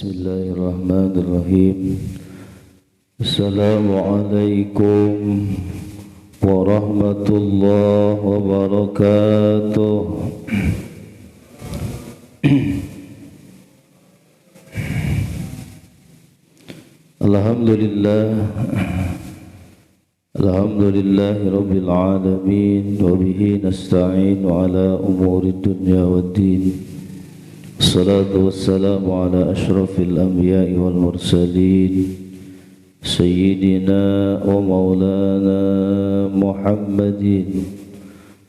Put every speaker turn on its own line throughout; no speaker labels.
Bismillahirrahmanirrahim. Assalamualaikum warahmatullahi wabarakatuh. Alhamdulillahi rabbil alamin wa bihi nasta'inu ala umuri dunya waddin. Assalatu wassalamu ala ashrafil anbiya'i wal mursalin Sayyidina wa maulana Muhammadin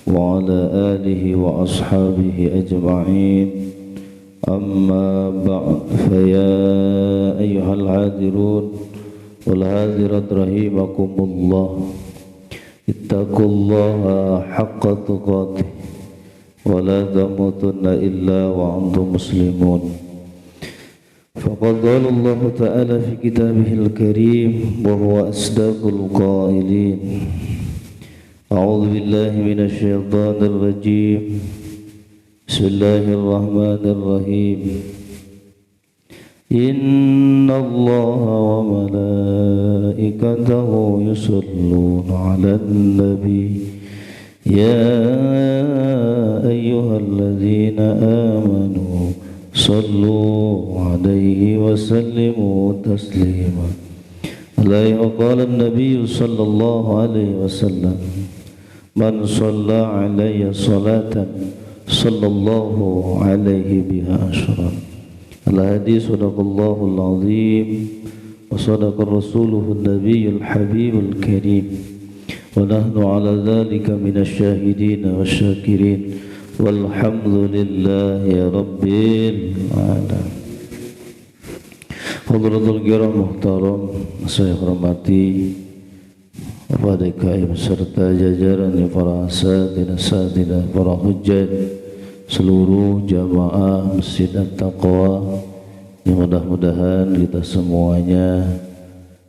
wa ala alihi wa ashabihi ajma'in. Amma ba'd, faya ayyuhal hadirun wal hadirat rahimakumullah, ittaqullaha haqqa tuqatih wa la tamutunna illa wa antum muslimun. Faqad qala Allah ta'ala fi kitabihil karim wa huwa asdaqul qailin. A'udzu billahi minasy syaithanir rajim. Bismillahirrahmanirrahim. Inna Allaha wa malaikatahu yusalluna 'alan nabi ya ayyuhalladzina amanu sallu 'alaihi wa sallimu taslima. Alaihi wa qala an-nabiy sallallahu alaihi wasallam, man shalla 'alayya salatan sallallahu alaihi biha asyran. Al-hadis sadaqallahul azim wa sadaqa rasuluhun nabiyyul habibul karim wa nahnu ala dhalika minasy syahidin wasyakirin walhamdulillahi rabbil alamin. Hadratul kiram muhtaram, saya hormati Bapak DKM serta jajaran para asatidzah, para hujjah, seluruh jamaah Masjid At-Taqwa, yang mudah-mudahan kita semuanya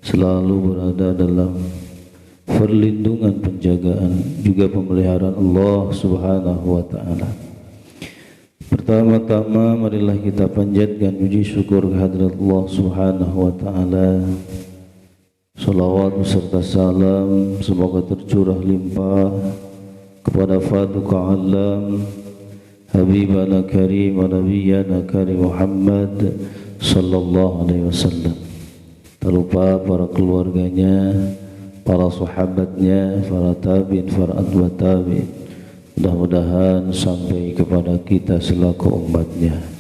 selalu berada dalam perlindungan, penjagaan, juga pemeliharaan Allah Subhanahu wa ta'ala. Pertama-tama marilah kita panjatkan puji syukur kehadirat Allah Subhanahu wa ta'ala. Salawat beserta salam semoga tercurah limpah kepada Faduqa Alam Habibana Karim wa Nabiyyana Karim Muhammad sallallahu alaihi wasallam. Tak lupa para keluarganya, para sahabatnya, para tabi'in, para atba tabi'in. Mudah-mudahan sampai kepada kita selaku umatnya.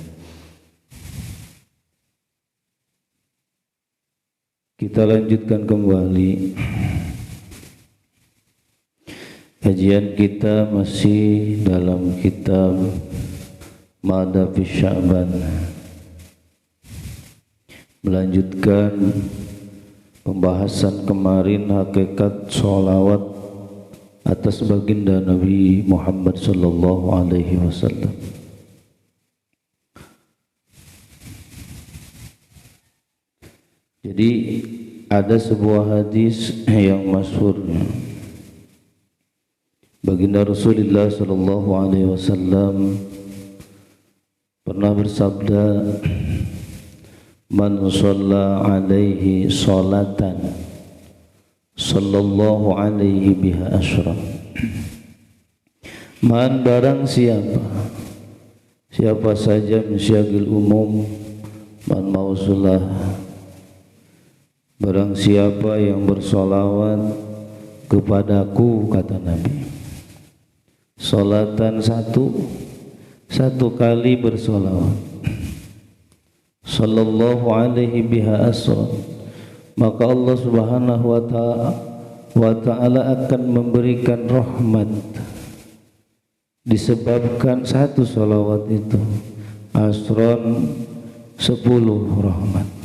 Kita lanjutkan kembali kajian kita masih dalam kitab Madhabi Sya'ban, melanjutkan pembahasan kemarin hakikat sholawat atas baginda Nabi Muhammad sallallahu alaihi wasallam. Jadi ada sebuah hadis yang masyhur, baginda Rasulullah sallallahu alaihi wasallam pernah bersabda, man shalla alaihi sholatan sallallahu alaihi biha asyra. Man, barang siapa saja, mensyagil umum, man mausulah, barang siapa yang bersolawat kepadaku, kata Nabi, solatan satu kali bersolawat, sallallahu alaihi biha asra, maka Allah Subhanahu wa ta'ala akan memberikan rahmat disebabkan satu solawat itu, asron 10 rahmat.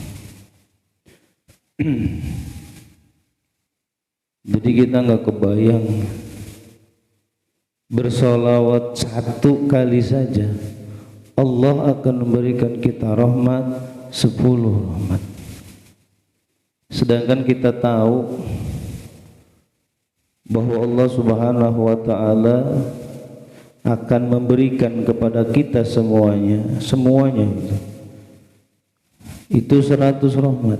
Jadi kita nggak kebayang, bersolawat satu kali saja Allah akan memberikan kita rahmat 10 rahmat. Sedangkan kita tahu bahwa Allah Subhanahu wa ta'ala akan memberikan kepada kita semuanya itu itu 100 rahmat.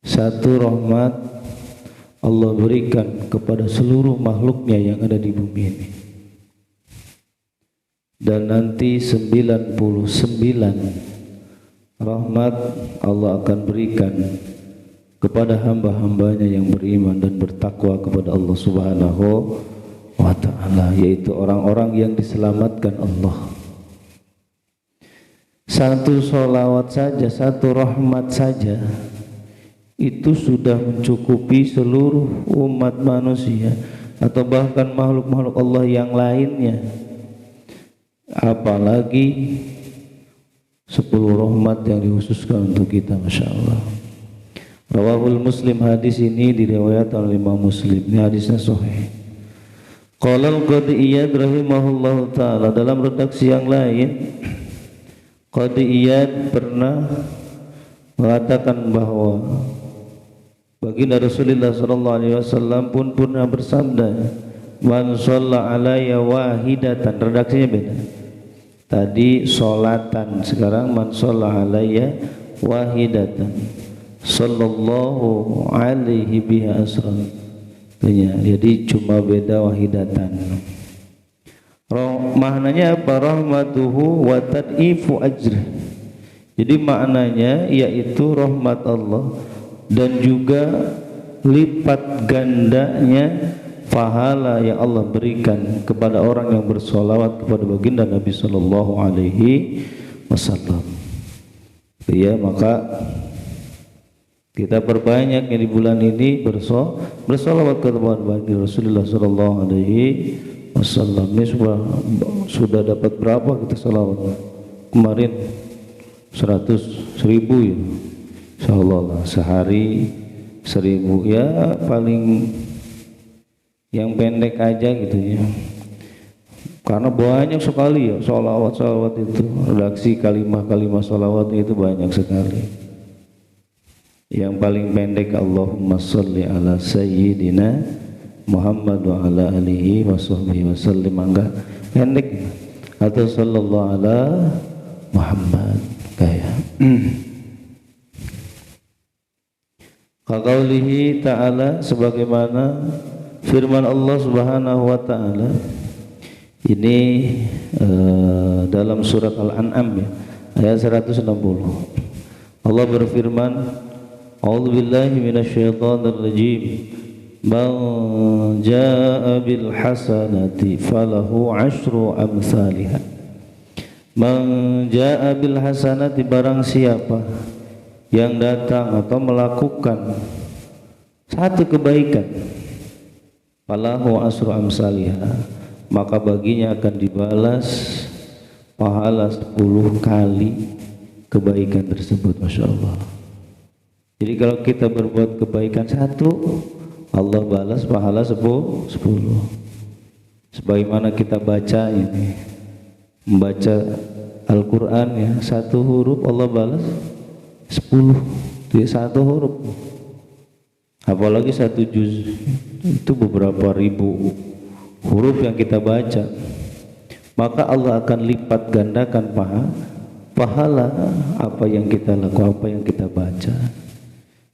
Satu rahmat Allah berikan kepada seluruh makhluknya yang ada di bumi ini. Dan nanti 99 rahmat Allah akan berikan kepada hamba-hambanya yang beriman dan bertakwa kepada Allah Subhanahu wa ta'ala, yaitu orang-orang yang diselamatkan Allah. Satu sholawat saja, satu rahmat saja, itu sudah mencukupi seluruh umat manusia atau bahkan makhluk-makhluk Allah yang lainnya. Apalagi 10 rahmat yang dikhususkan untuk kita, Masya Allah. Rawahul Muslim, hadis ini diriwayatkan oleh Imam Muslim. Ini hadisnya sahih. Qala al-Qadhi Iyad rahimahullahu ta'ala, dalam redaksi yang lain Qadhi Iyad pernah mengatakan bahwa baginda Rasulullah SAW pun pernah bersabda, man shalla alayya wahidatan, redaksinya beda. Tadi solatan, sekarang man shalla alayya wahidatan sallallahu alaihi biha asran. Jadi cuma beda wahidatan. Maknanya apa? Rahmatuhu wa tad'ifu ajri. Jadi maknanya yaitu rahmat Allah dan juga lipat gandanya pahala yang Allah berikan kepada orang yang bersolawat kepada baginda Nabi Sallallahu Alaihi Wasallam. Ya, maka kita perbanyak di bulan ini bersolawat kepada baginda Rasulullah Sallallahu Alaihi Wasallam. Ini sudah dapat berapa kita solawat? Kemarin 100.000 ya. Insyaallah lah, sehari 1000 ya, paling yang pendek aja gitu ya, karena banyak sekali ya sholawat itu, redaksi kalimat sholawat itu banyak sekali. Yang paling pendek Allahumma sholli ala sayyidina Muhammad wa ala alihi wa sahbihi wa sallim, enggak pendek, atau sallallahu ala Muhammad kayak qaulihi ta'ala, sebagaimana firman Allah Subhanahu wa ta'ala ini dalam surat Al-An'am ya, ayat 160. Allah berfirman, a'udzubillahi minasyaitonir rajim, man jaa'a bil hasanati falahu 'asyru amsalihha. Man jaa'a bil hasanati, barang siapa yang datang atau melakukan satu kebaikan, falahu asru amsalihha, maka baginya akan dibalas pahala 10 kali kebaikan tersebut. Masya Allah. Jadi kalau kita berbuat kebaikan satu, Allah balas pahala 10. Sebagaimana kita baca ini, membaca Al-Quran ya, satu huruf Allah balas 10, dia satu huruf. Apalagi satu juz, itu beberapa ribu huruf yang kita baca, maka Allah akan lipat gandakan pahala apa yang kita lakukan, apa yang kita baca.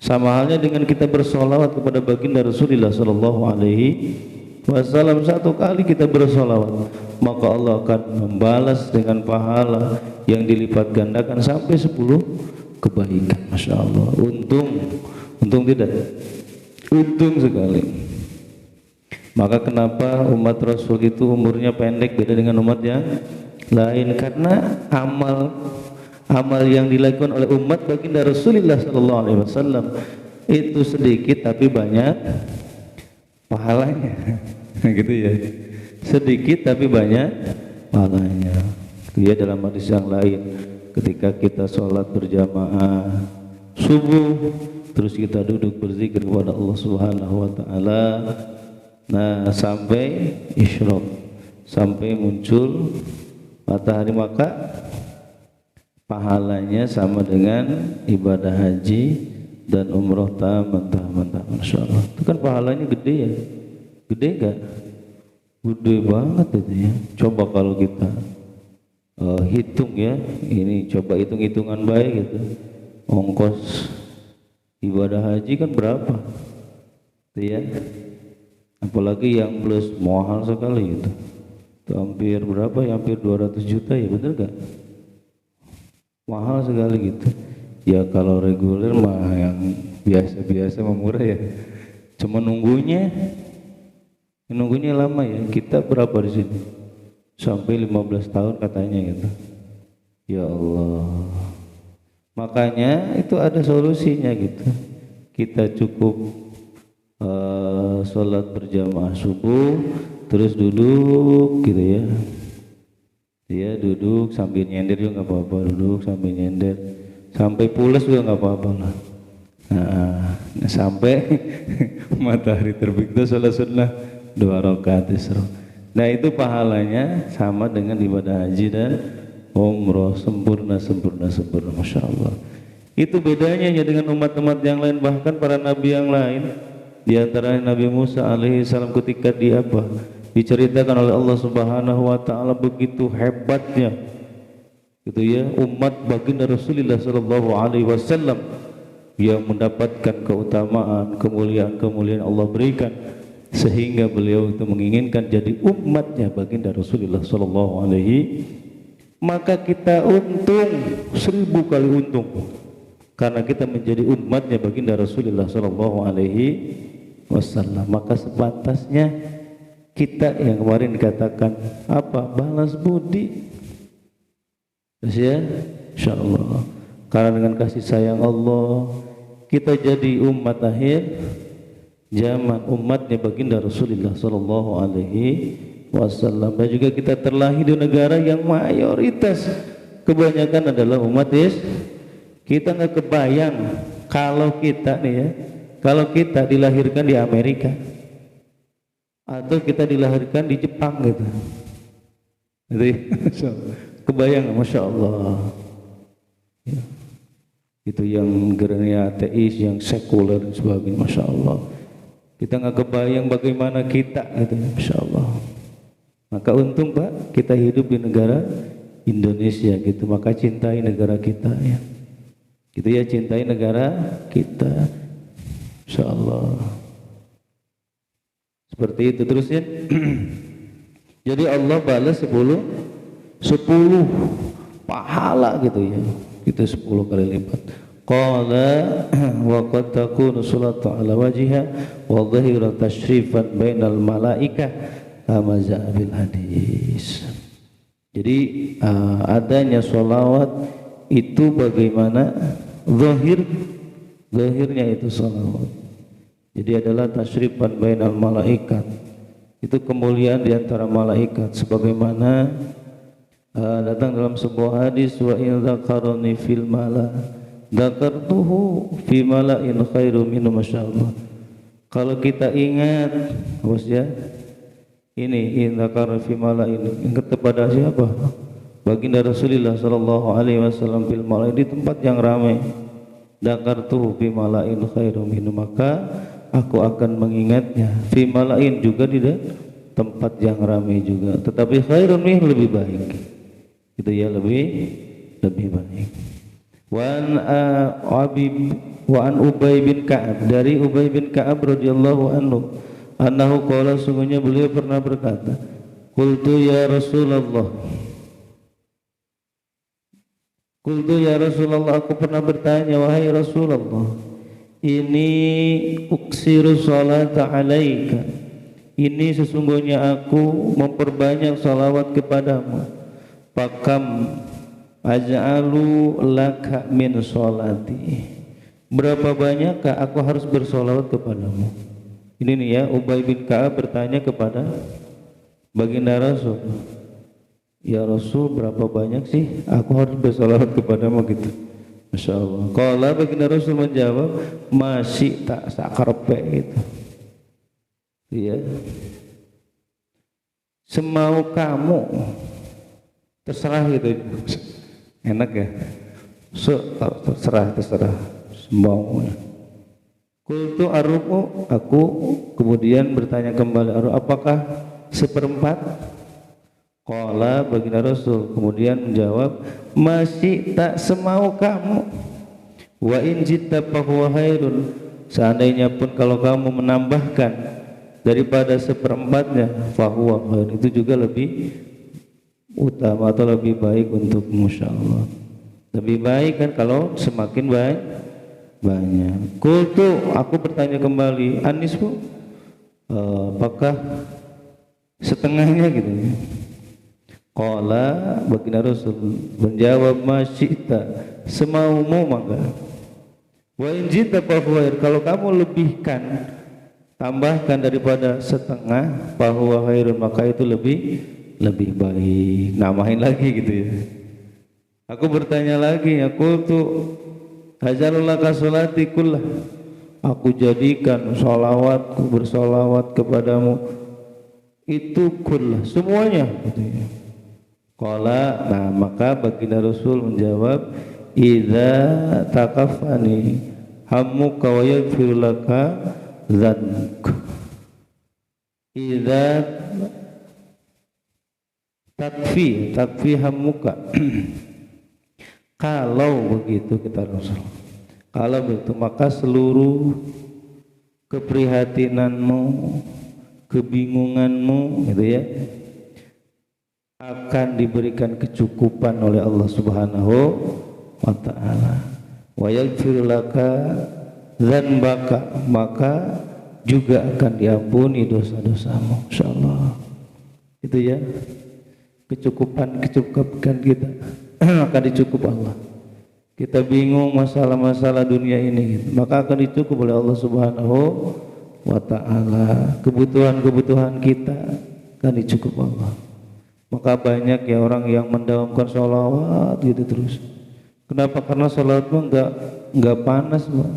Sama halnya dengan kita bersolawat kepada baginda Rasulullah Sallallahu Alaihi Wasallam, satu kali kita bersolawat, maka Allah akan membalas dengan pahala yang dilipat gandakan sampai 10 kebaikan. Masya Allah. Untung tidak? Untung sekali. Maka kenapa umat Rasul itu umurnya pendek beda dengan umat yang lain? Karena amal yang dilakukan oleh umat baginda Rasulullah Sallallahu Alaihi Wasallam itu sedikit tapi banyak pahalanya. Gitu ya. Sedikit tapi banyak pahalanya. Dia dalam hadis yang lain, ketika kita sholat berjamaah subuh, terus kita duduk berzikir kepada Allah Subhanahu wa ta'ala, nah sampai isyraq, sampai muncul matahari, maka pahalanya sama dengan ibadah haji dan umroh taman. Masya Allah. Itu kan pahalanya gede ya. Gede gak? Gede banget itu ya. Coba kalau kita hitung ya, ini coba hitung-hitungan baik gitu, ongkos ibadah haji kan berapa tuh ya, apalagi yang plus mahal sekali gitu, itu hampir berapa ya, hampir 200 juta ya, bener gak? Mahal sekali gitu ya. Kalau reguler mah yang biasa-biasa murah ya, cuma nunggunya lama ya. Kita berapa di sini? Sampai 15 tahun katanya gitu. Ya Allah. Makanya itu ada solusinya gitu. Kita cukup sholat berjamaah subuh, terus duduk gitu ya. Dia duduk sambil nyender juga nggak apa-apa, duduk sambil nyender, sampai pulas juga nggak apa-apa lah. Nah, sampai matahari terbit itu sholat sunnah 2 rakaat isra. Nah itu pahalanya sama dengan ibadah haji dan umroh, sempurna, masya Allah. Itu bedanya ya dengan umat-umat yang lain, bahkan para nabi yang lain. Di antara Nabi Musa alaihissalam ketika dia diceritakan oleh Allah Subhanahu wa taala begitu hebatnya gitu ya umat baginda Rasulullah sallallahu alaihi wasallam yang mendapatkan keutamaan, kemuliaan Allah berikan, sehingga beliau itu menginginkan jadi umatnya baginda Rasulullah sallallahu alaihi. Maka kita untung 1000 kali untung karena kita menjadi umatnya baginda Rasulullah sallallahu alaihi wasallam. Maka sepantasnya kita yang kemarin dikatakan apa, balas budi ya, insyaallah. Karena dengan kasih sayang Allah kita jadi umat akhir zaman, umatnya baginda Rasulullah sallallahu alaihi wasallam. Dan juga kita terlahir di negara yang mayoritas kebanyakan adalah umat Islam. Kita nggak kebayang kalau kita nih ya, kalau kita dilahirkan di Amerika atau kita dilahirkan di Jepang gitu. Jadi kebayang, masya Allah. Ya. Itu yang negaranya ateis, yang sekuler dan sebagainya, masya Allah. Kita nggak kebayang bagaimana kita gitu, masya Allah. Maka untung Pak kita hidup di negara Indonesia gitu. Maka cintai negara kita ya. Gitu ya, cintai negara kita, insya Allah. Seperti itu terus ya. Jadi Allah balas 10 pahala gitu ya. Itu 10 kali lipat. Qala wa qad takunu salatu ala wajhiha wa dhahira tashrifan bainal malaikah kama ja'a bil hadis. Jadi adanya sholawat itu bagaimana zahirnya itu sholawat. Jadi adalah tasyrifan bainal malaikat, itu kemuliaan di antara malaikat, sebagaimana datang dalam sebuah hadis, wa in dzakarani fil mala dzakartuhu fi mala'in khairu minhu, masyaallah. Kalau kita ingat bos ya, ini in dzakara fi mala'in, ingat kepada siapa? Baginda Rasulullah sallallahu alaihi wasallam fil mala', di tempat yang ramai. Dzakartuhu fi mala'in khairu minhu, maka aku akan mengingatnya fi mala'in, juga di tempat yang ramai juga, tetapi khairun min, lebih baik itu ya, lebih baik. Wa an Ubay bin Ka'ab, dari Ubay bin Ka'ab radhiyallahu anhu, annahu qala, sungguhnya beliau pernah berkata, qultu ya Rasulullah, aku pernah bertanya, wahai Rasulullah, ini uksiru salata alaika, ini sesungguhnya aku memperbanyak salawat kepadamu, pakam aj'alu laka min salati, berapa banyakkah aku harus bersolawat kepadamu? Ini nih ya, Ubay bin Ka'ab bertanya kepada baginda Rasul, ya Rasul, berapa banyak sih aku harus bersolawat kepadamu gitu. Masya Allah. Kalau baginda Rasul menjawab, masih tak sakarpe gitu. Iya. Semau kamu, terserah gitu. Enak ya. Terserah. Semaunya. Qultu arubu, aku kemudian bertanya kembali, apakah seperempat? Qala baginda Rasul kemudian menjawab, masih tak semau kamu. Wa in jitta fahuwa khairun, seandainya pun kalau kamu menambahkan daripada seperempatnya, fahuwa khair, itu juga lebih utama atau lebih baik untukmu, insyaallah. Lebih baik kan kalau semakin banyak. Qultu, aku bertanya kembali, anisfu, apakah setengahnya gitu ya? Qala baginda Rasul menjawab, masyita, semaumu maka. Wa in jita fahuwa, kalau kamu lebihkan, tambahkan daripada setengah, fahuwa khairun, maka itu lebih baik. Namain lagi gitu ya. Aku bertanya lagi, aku tuh hajalulaka sholati kullah, aku jadikan sholawatku, bersolawat kepadamu itu kullah, semuanya gitu ya. Qala, nah maka baginda Rasul menjawab, idza takafani hammuka wa yaghfir laka dzanbuk. Idza takfi hammuka kalau begitu kita Rasul, kalau begitu maka seluruh keprihatinanmu, kebingunganmu gitu ya, akan diberikan kecukupan oleh Allah Subhanahu wa ta'ala. Wa yaghfir laka dzanbaka, maka juga akan diampuni dosa-dosamu, insyaallah. Itu ya, kecukupan kita akan dicukup Allah. Kita bingung masalah-masalah dunia ini gitu, maka akan dicukup oleh Allah Subhanahu wa ta'ala. Kebutuhan-kebutuhan kita akan dicukup Allah. Maka banyak ya orang yang mendawamkan sholawat gitu terus. Kenapa? Karena sholawatmu enggak panas, Pak.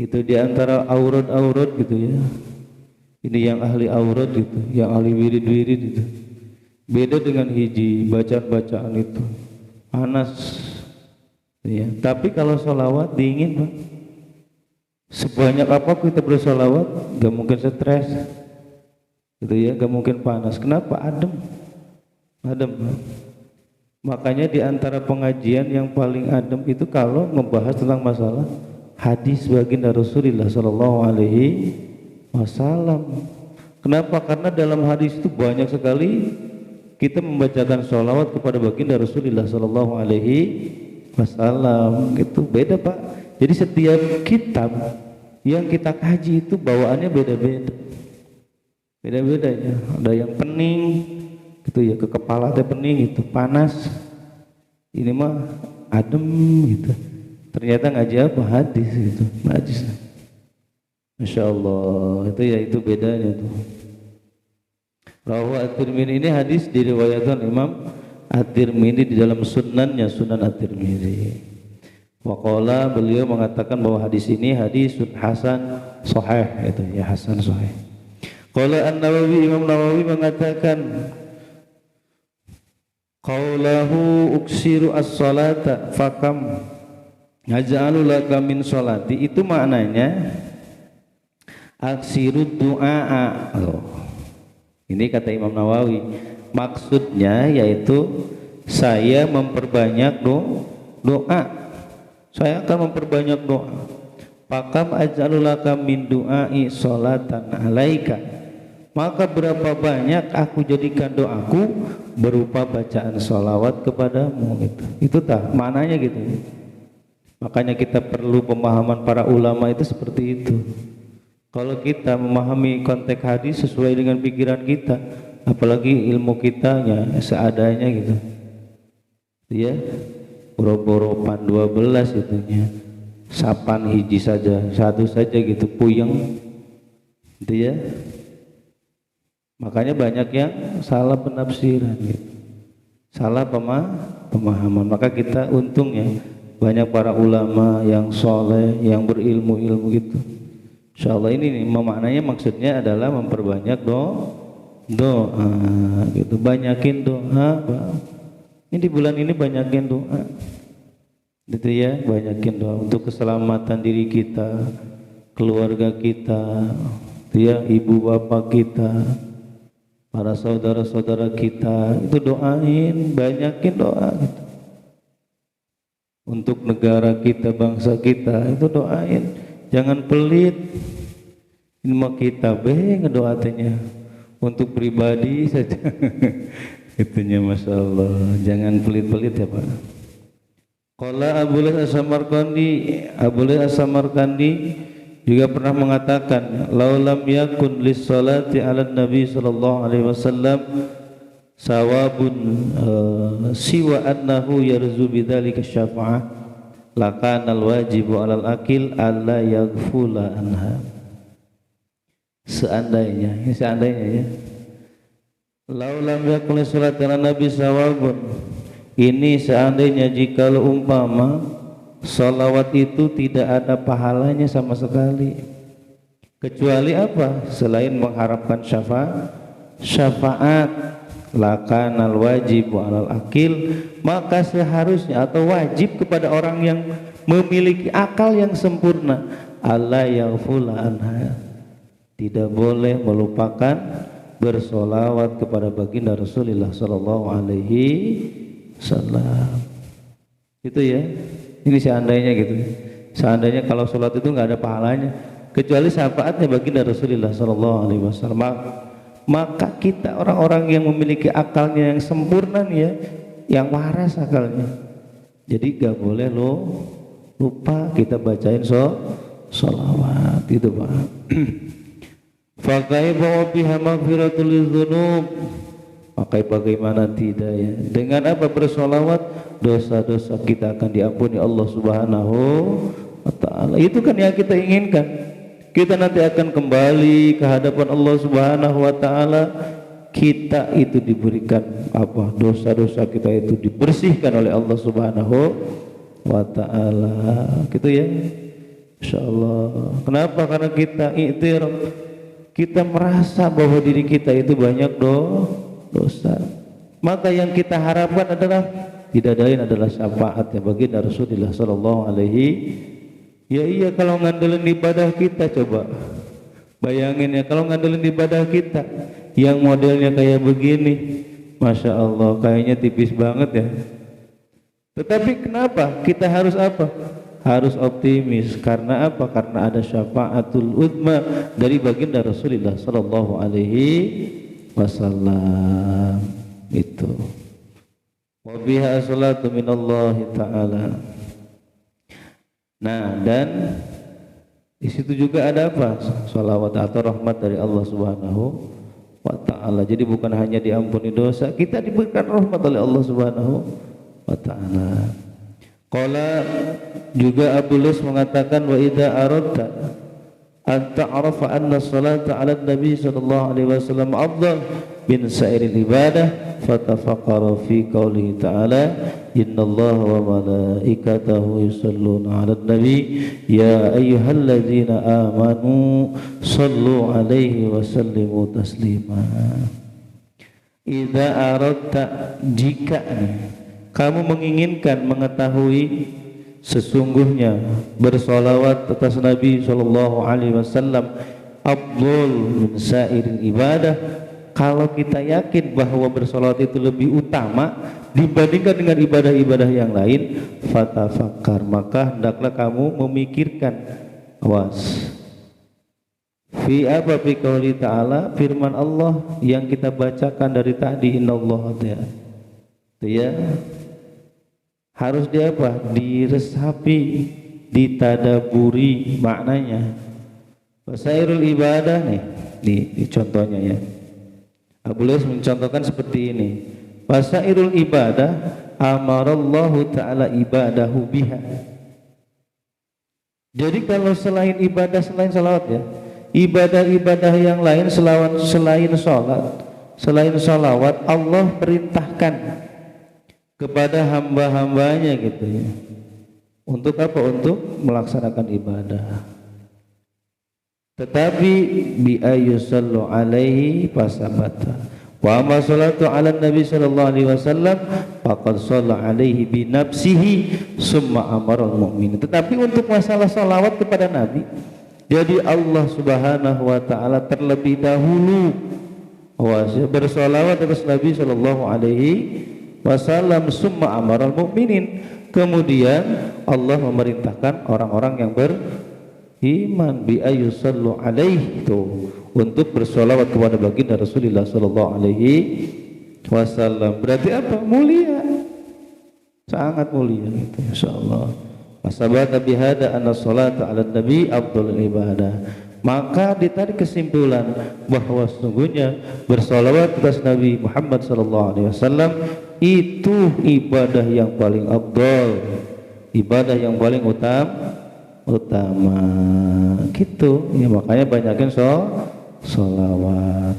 Itu di antara aurat-aurat gitu ya. Ini yang ahli aurat gitu, yang ahli wirid-wirid itu. Beda dengan hiji bacaan-bacaan itu panas ya. Tapi kalau sholawat dingin, Pak. Sebanyak apa kita bersolawat gak mungkin stres gitu ya, gak mungkin panas. Kenapa? Adem, Pak. Makanya di antara pengajian yang paling adem itu kalau membahas tentang masalah hadis baginda Rasulullah sallallahu alaihi wasallam. Kenapa? Karena dalam hadis itu banyak sekali kita membacakan sholawat kepada baginda Rasulullah sallallahu alaihi wasallam. Gitu, beda Pak. Jadi setiap kitab yang kita kaji itu bawaannya beda-beda. Beda-bedanya. Ada yang pening gitu ya, ke kepala teh pening itu, panas. Ini mah adem gitu. Ternyata ngaji apa? Hadis gitu. Hadis. Masya Allah, itu ya, itu bedanya tuh. Rawahu At-Tirmidzi, ini hadis diriwayatkan Imam At-Tirmidzi di dalam sunannya, Sunan At-Tirmidzi. Waqala, beliau mengatakan bahwa hadis ini hadisun hasan sahih, itu ya, hasan sahih. Qala An-Nawawi, Imam Nawawi mengatakan qaulahu uksiru as-salata fakam naj'alu laka min sholati, itu maknanya aksiru du'a. Ini kata Imam Nawawi, maksudnya yaitu saya memperbanyak doa. Saya akan memperbanyak doa. Pakam aj'alulaka min du'ai sholatan alaika, maka berapa banyak aku jadikan doaku berupa bacaan sholawat kepadamu. Itu tak maknanya gitu. Makanya kita perlu pemahaman para ulama itu seperti itu. Kalau kita memahami konteks hadis sesuai dengan pikiran kita, apalagi ilmu kitanya seadanya gitu ya, boro-boropan 12 itunya, sapan hiji saja, satu saja gitu, puyeng gitu ya. Makanya banyak yang salah penafsiran gitu, salah pemahaman. Maka kita untungnya banyak para ulama yang soleh, yang berilmu-ilmu gitu. Insyaallah ini nih, memaknanya maksudnya adalah memperbanyak doa gitu, banyakin doa, Pak. Ini di bulan ini banyakin doa gitu ya, banyakin doa untuk keselamatan diri kita, keluarga kita gitu ya, ibu bapak kita para saudara-saudara kita itu doain, banyakin doa gitu. Untuk negara kita, bangsa kita itu doain, jangan pelit. Ini mah kita ngedoatnya untuk pribadi saja. Itunya Masya Allah, jangan pelit-pelit ya Pak. Qala Abu Layth As-Samarqandi juga pernah mengatakan, laulam yakun lis-salati 'ala Nabi sallallahu alaihi wasallam sawabun siwa annahu yarzu bidzalika syafa'ah lakana al-wajibu 'alal akil alla yaghfula anha. Seandainya ya, laulam yakun lis-salati 'ala Nabi sawabun, ini seandainya jikalau umpama salawat itu tidak ada pahalanya sama sekali, kecuali apa? Selain mengharapkan syafaat, lakanal wajib alal akil, maka seharusnya atau wajib kepada orang yang memiliki akal yang sempurna, alla yaghfula anha, tidak boleh melupakan bersolawat kepada baginda Rasulullah sallallahu alaihi wasallam. Itu ya. Ini seandainya gitu. Seandainya kalau sholat itu nggak ada pahalanya, kecuali syafaatnya baginda Rasulullah sallallahu alaihi wasallam, maka kita orang-orang yang memiliki akalnya yang sempurna nih ya, yang waras akalnya, jadi gak boleh lupa kita bacain sholawat itu Pak. Fakaifa biha maghfiratul lidzunub, maka bagaimana tidak ya, dengan apa bersolawat dosa-dosa kita akan diampuni Allah Subhanahu wa ta'ala. Itu kan yang kita inginkan, kita nanti akan kembali ke hadapan Allah Subhanahu wa ta'ala, kita itu diberikan apa, dosa-dosa kita itu dibersihkan oleh Allah Subhanahu wa ta'ala gitu ya, insyaallah. Kenapa? Karena kita iktiraf, kita merasa bahwa diri kita itu banyak dosa, maka yang kita harapkan adalah tidak lain adalah syafaatnya baginda Rasulullah sallallahu alaihi. Ya iya, kalau ngandelin ibadah kita, coba bayangin ya, kalau ngandelin ibadah kita yang modelnya kayak begini, Masya Allah, kayaknya tipis banget ya. Tetapi kenapa kita harus apa? Harus optimis. Karena apa? Karena ada syafaatul uzma dari baginda Rasulullah sallallahu alaihi wasallam itu. Wa biha salatu minallahi ta'ala. Nah, dan di situ juga ada apa? Salawat atau rahmat dari Allah Subhanahu wa ta'ala. Jadi bukan hanya diampuni dosa, kita diberikan rahmat oleh Allah Subhanahu wa ta'ala. Qala juga Abu Layth mengatakan, wa idza aradta an ta'rafa anna salata 'ala nabi sallallahu alaihi wasallam afdal min sa'iril ibadah fatafaqara fi qoulihi ta'ala innallaha wa malaikatahu yusholluna 'alan nabi ya ayyuhalladzina amanu shallu 'alaihi wa sallimu taslima. Idza aradta, jika kamu menginginkan mengetahui sesungguhnya bersolawat atas Nabi sallallahu alaihi wasallam afdal min sa'iril ibadah, kalau kita yakin bahwa bersolawat itu lebih utama dibandingkan dengan ibadah-ibadah yang lain, fatafakkar, maka hendaklah kamu memikirkan. Awas, fi apa, fi qouli ta'ala, firman Allah yang kita bacakan dari tadi, innallaha ta'ala itu ya, harus di apa? Diresapi, ditadaburi maknanya. Wasairul ibadah nih, di contohnya ya. Abu Layth mencontohkan seperti ini. Wasairul ibadah amarallahu ta'ala ibadahu biha. Jadi kalau selain ibadah, selain salawat ya, ibadah-ibadah yang lain selain sholat, selain salawat, Allah perintahkan kepada hamba-hambanya gitu ya. Untuk apa? Untuk melaksanakan ibadah. Tetapi bi ayyusallu alaihi fasabata. Wa amma salatu ala nabi sallallahu alaihi wasallam faqad shalla alaihi bi nafsihi summa amara al-mu'minin. Tetapi untuk masalah salawat kepada Nabi, jadi Allah Subhanahu wa taala terlebih dahulu bersolawat atas Nabi sallallahu alaihi wasallam. Summa amaral mu'minin, kemudian Allah memerintahkan orang-orang yang beriman bi ayyusallu alaihi, itu untuk bersolawat kepada baginda Rasulullah sallallahu alaihi wasallam. Berarti apa? Mulia, sangat mulia gitu, insyaallah. Wasabata bihada anna salata ala nabi afdhalul ibadah. Maka ditarik kesimpulan bahwa sesungguhnya bersolawat atas Nabi Muhammad sallallahu alaihi wasallam itu ibadah yang paling afdal, ibadah yang paling utama gitu ya. Makanya banyakin sholawat.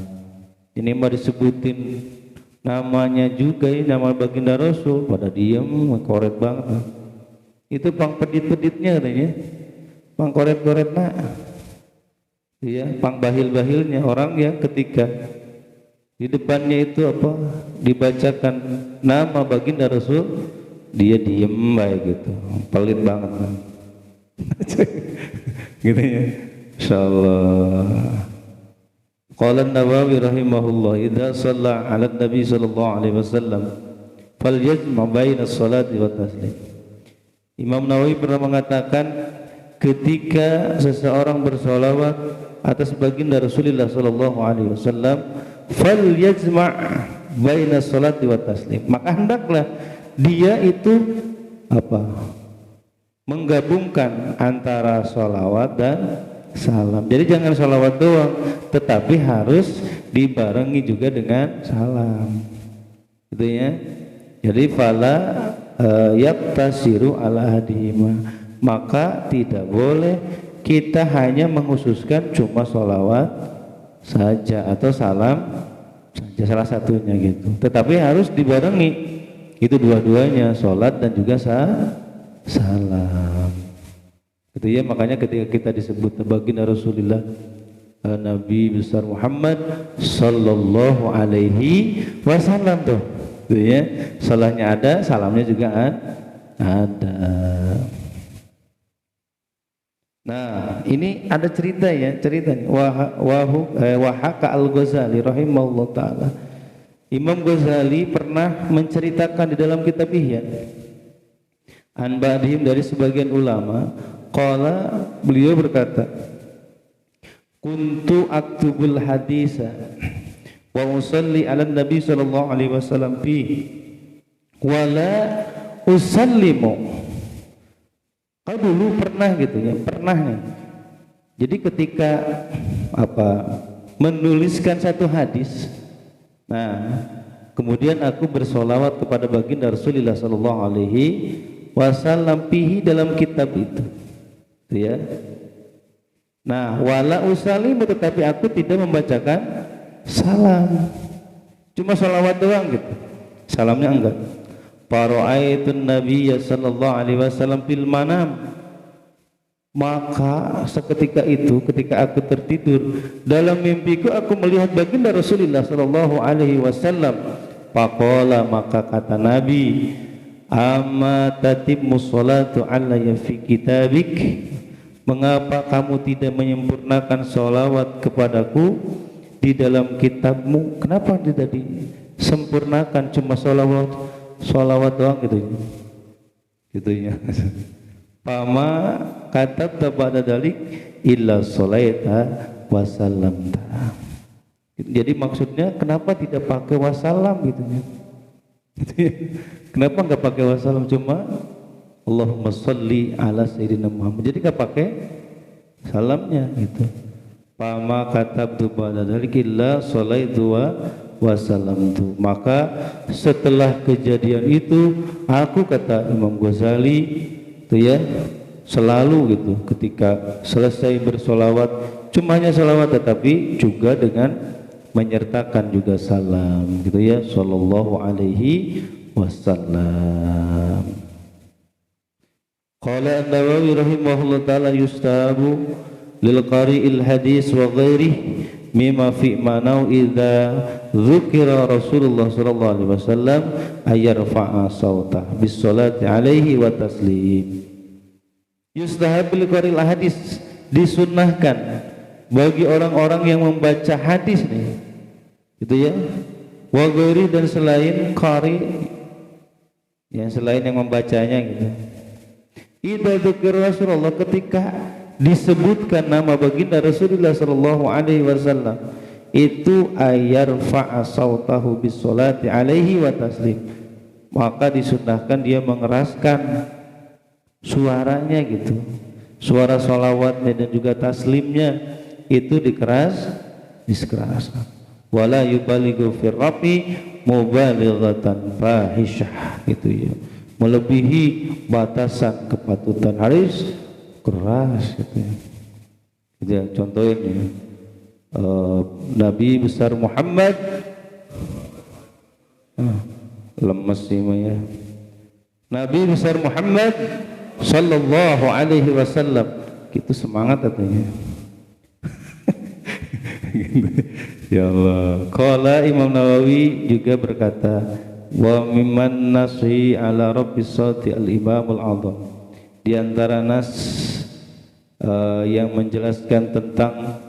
Ini mah disebutin namanya juga, ini nama baginda Rasul, pada diem koret banget. Itu pang pedit-peditnya katanya, pang koret-koretna, iya, pang bahil-bahilnya orang yang ketika di depannya itu apa dibacakan nama baginda Rasul, dia diem baik gitu, pelit banget kan. Gitu ya, insyaallah. Qala an-Nawawi rahimahullah, idza shalla 'ala nabi sallallahu alaihi wasallam falyajma baina as-salati wa taslim. Imam Nawawi pernah mengatakan, ketika seseorang bersolawat atas baginda Rasulullah sallallahu alaihi wasallam, falyajma baina as-salati wa taslim, maka hendaklah dia itu apa? Menggabungkan antara sholawat dan salam. Jadi jangan sholawat doang, tetapi harus dibarengi juga dengan salam, gitu ya. Jadi fala yaktasiru ala hadihima, maka tidak boleh kita hanya menghususkan cuma sholawat saja atau salam saja, salah satunya gitu, tetapi harus dibarengi itu dua-duanya, sholat dan juga salam, gitu ya. Makanya ketika kita disebut baginda Rasulullah Nabi besar Muhammad sallallahu alaihi wasallam tuh, gitu ya, salahnya ada, salamnya juga ada. Nah, ini ada cerita ya, cerita nih. Wahaka Al-Ghazali rahimahullah taala. Imam Ghazali pernah menceritakan di dalam kitab Ihya an ba'dihim, dari sebagian ulama, qala, beliau berkata, kuntu aktubul hadisa wa usalli ala nabi sallallahu alaihi wasallam fi wala usallimu. Kau dulu pernah gitu ya, pernah nih. Jadi ketika apa menuliskan satu hadis, nah kemudian aku bersolawat kepada baginda Rasulullah sallallahu alaihi wasallam fihi, dalam kitab itu, ya. Nah, wala usalimu, tetapi aku tidak membacakan salam, cuma sholawat doang gitu, salamnya enggak. Fara'aitun nabiyya sallallahu alaihi wasallam fil manam, maka seketika itu ketika aku tertidur, dalam mimpiku aku melihat baginda Rasulullah sallallahu alaihi wasallam. Faqala, maka kata Nabi, amma tatimmu sholatu alayya fi kitabik, mengapa kamu tidak menyempurnakan sholawat kepadaku di dalam kitabmu? Kenapa tidak disempurnakan, cuma sholawat doang gitu ya. Pama katabta ba'da dalik illa sholaita wa sallamta. Jadi maksudnya kenapa tidak pakai wasallam gitu ya. Kenapa enggak pakai wasallam, cuma Allahumma sholli ala sayyidina Muhammad, jadi enggak pakai salamnya gitu. Pama katabtu ba'da dalik illa sholaitu wa salamtu, maka setelah kejadian itu aku, kata Imam Ghazali itu ya, selalu gitu ketika selesai bersolawat, cuma hanya solawat tetapi juga dengan menyertakan juga salam gitu ya, sallallahu alaihi wasallam. Qala an-Nawawi rahimahullah ta'ala, yustahabu lil qari'il hadis wa ghairihi mimma fi manau idza dzukira Rasulullah sallallahu alaihi wasallam ayarfa'a sautah bis salati alaihi wa taslim. Yustahab lil qari'il hadis, disunnahkan bagi orang-orang yang membaca hadis nih, Itu ya. Wa ghairi, dan selain qari, yang selain yang membacanya gitu. Idza dzikra Rasulullah, ketika disebutkan nama baginda Rasulullah sallallahu alaihi wasallam, itu ayarfa'a sautahu bis salati alaihi wa taslim, maka disunahkan dia mengeraskan suaranya gitu, suara sholawatnya dan juga taslimnya itu dikeraskan. Wala yubalighu fi rafi mubalighatan fahisyah, gitu ya, melebihi batasan kepatutan, harus keras gitu ya. Gitu ya, contohnya Nabi besar Muhammad, lemes sih ya. Nabi besar Muhammad sallallahu alaihi wasallam, gitu semangat katanya. Ya Allah. Qala Imam Nawawi juga berkata, wa mimman nasi ala rabbis sati al-imamul azam, di antara nas yang menjelaskan tentang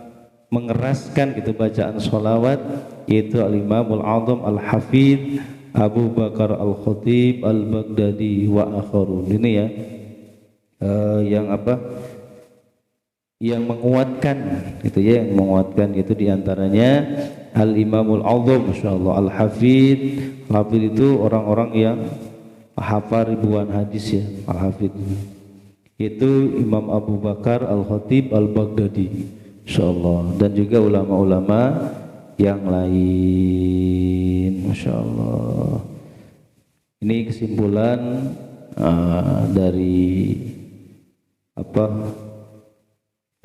mengeraskan gitu bacaan sholawat, yaitu al-imamul azam al-hafidh Abu Bakar al-Khatib al-Baghdadi wa akharun. Ini ya yang apa, yang menguatkan gitu ya, yang menguatkan itu diantaranya al-imamul azam, masyaallah, al-hafidh. Hafidh itu orang-orang yang hafal ribuan hadis ya, al-hafidh itu Imam Abu Bakar al-Khatib al-Baghdadi, insyaallah, dan juga ulama-ulama yang lain, masyaallah. Ini kesimpulan dari apa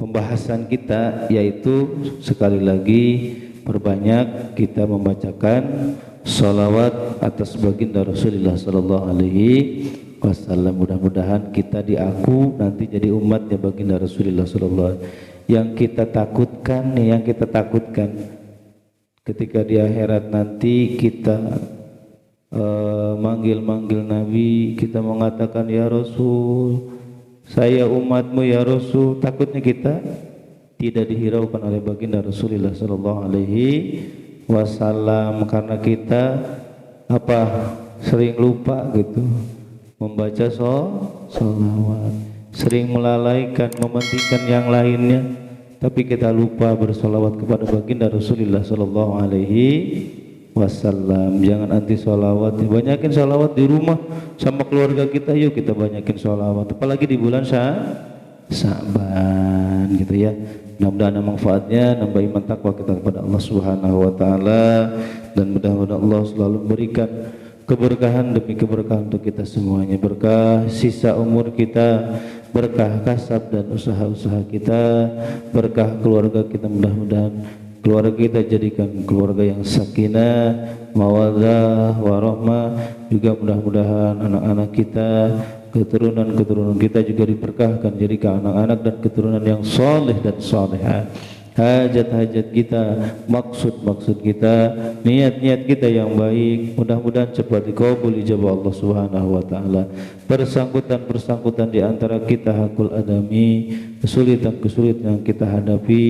pembahasan kita, yaitu sekali lagi perbanyak kita membacakan salawat atas baginda Rasulullah sallallahu alaihi wasallam. Mudah-mudahan kita diaku nanti jadi umatnya baginda Rasulullah sallallahu alaihi wasallam. Yang kita takutkan ketika di akhirat nanti kita manggil-manggil Nabi, kita mengatakan ya Rasul, saya umatmu ya Rasul, takutnya kita tidak dihiraukan oleh baginda Rasulullah sallallahu alaihi wasallam karena kita sering lupa gitu membaca sholawat, sering melalaikan, mementingkan yang lainnya, tapi kita lupa bersolawat kepada baginda Rasulullah sallallahu alaihi wasallam. Jangan anti sholawat, banyakin sholawat di rumah sama keluarga kita. Yuk kita banyakin sholawat, apalagi di bulan Sya'ban gitu ya. Mudah-mudahan manfaatnya nambah iman takwa kita kepada Allah Subhanahu wa taala, dan mudah-mudahan Allah selalu memberikan keberkahan demi keberkahan untuk kita semuanya, berkah sisa umur kita, berkah kasab dan usaha-usaha kita, berkah keluarga kita. Mudah-mudahan keluarga kita jadikan keluarga yang sakinah, mawaddah, warahmah. Juga mudah-mudahan anak-anak kita, keturunan-keturunan kita juga diberkahkan, jadikan anak-anak dan keturunan yang soleh dan soleha. Hajat-hajat kita, maksud-maksud kita, niat-niat kita yang baik, mudah-mudahan cepat dikabul ijabah Allah Subhanahu wa taala. Persangkutan-persangkutan di antara kita hakul adami, kesulitan-kesulitan yang kita hadapi,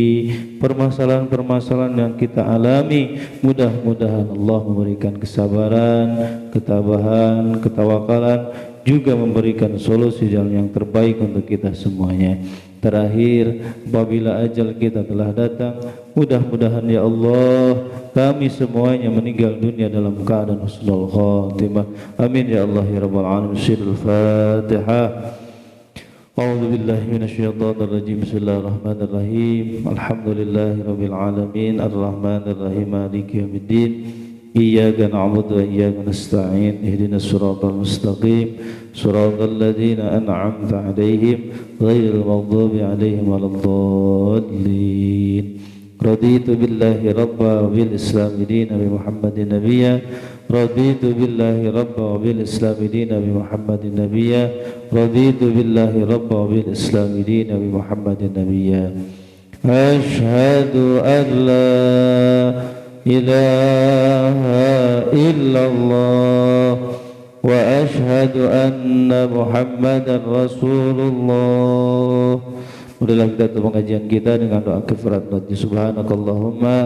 permasalahan-permasalahan yang kita alami, mudah-mudahan Allah memberikan kesabaran, ketabahan, ketawakalan, juga memberikan solusi jalan yang terbaik untuk kita semuanya. Terakhir, apabila ajal kita telah datang, mudah-mudahan ya Allah kami semuanya meninggal dunia dalam keadaan husnul khatimah. Amin ya Allah ya rabbal alamin. Al-Fatihah. A'udzu billahi minasyaitonir rajim. Bismillahirrahmanirrahim. Alhamdulillahirabbil alamin. Arrahmanir rahim. Maliki yaumiddin. Iyyaka na'budu wa iyyaka nasta'in. Ihdinas siratal mustaqim. Siratal ladzina an'amta 'alaihim ghairil maghdubi 'alaihim waladdallin. Raditu billahi rabba wa bil islami dinan bi Muhammadin nabiyya. Raditu billahi rabba wa bil islami dinan bi Muhammadin nabiyya. Raditu billahi rabba wa bil islami dinan bi Muhammadin nabiyya. Asyhadu an la ilaha illallah wa asyhadu anna Muhammadan Rasulullah. Udahlah kita tutup pengajian kita dengan doa kafaratul majlis. Subhanakallahumma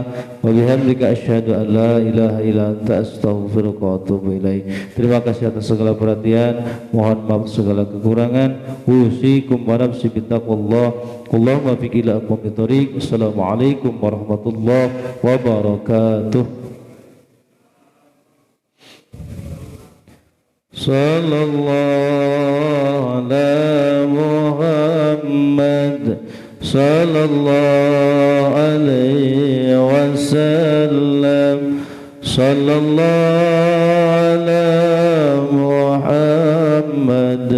wa bihamdika asyhadu an la ilaha illa anta astaghfiruka wa atubu ilaik. Terima kasih atas segala perhatian, mohon maaf segala kekurangan. Usikum wa nafsi bittaqwallah. Allahumma fiqh ila aqwamit thoriq. Assalamualaikum warahmatullahi wabarakatuh. Sallallahu ala Muhammad sallallahu alaihi wasallam. Sallallahu ala Muhammad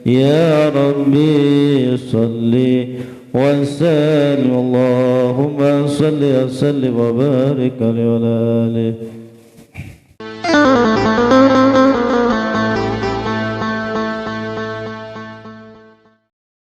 ya Rabbi salli wa sallim. Allahumma salli wa sallim wa barik alaihi wa alihi.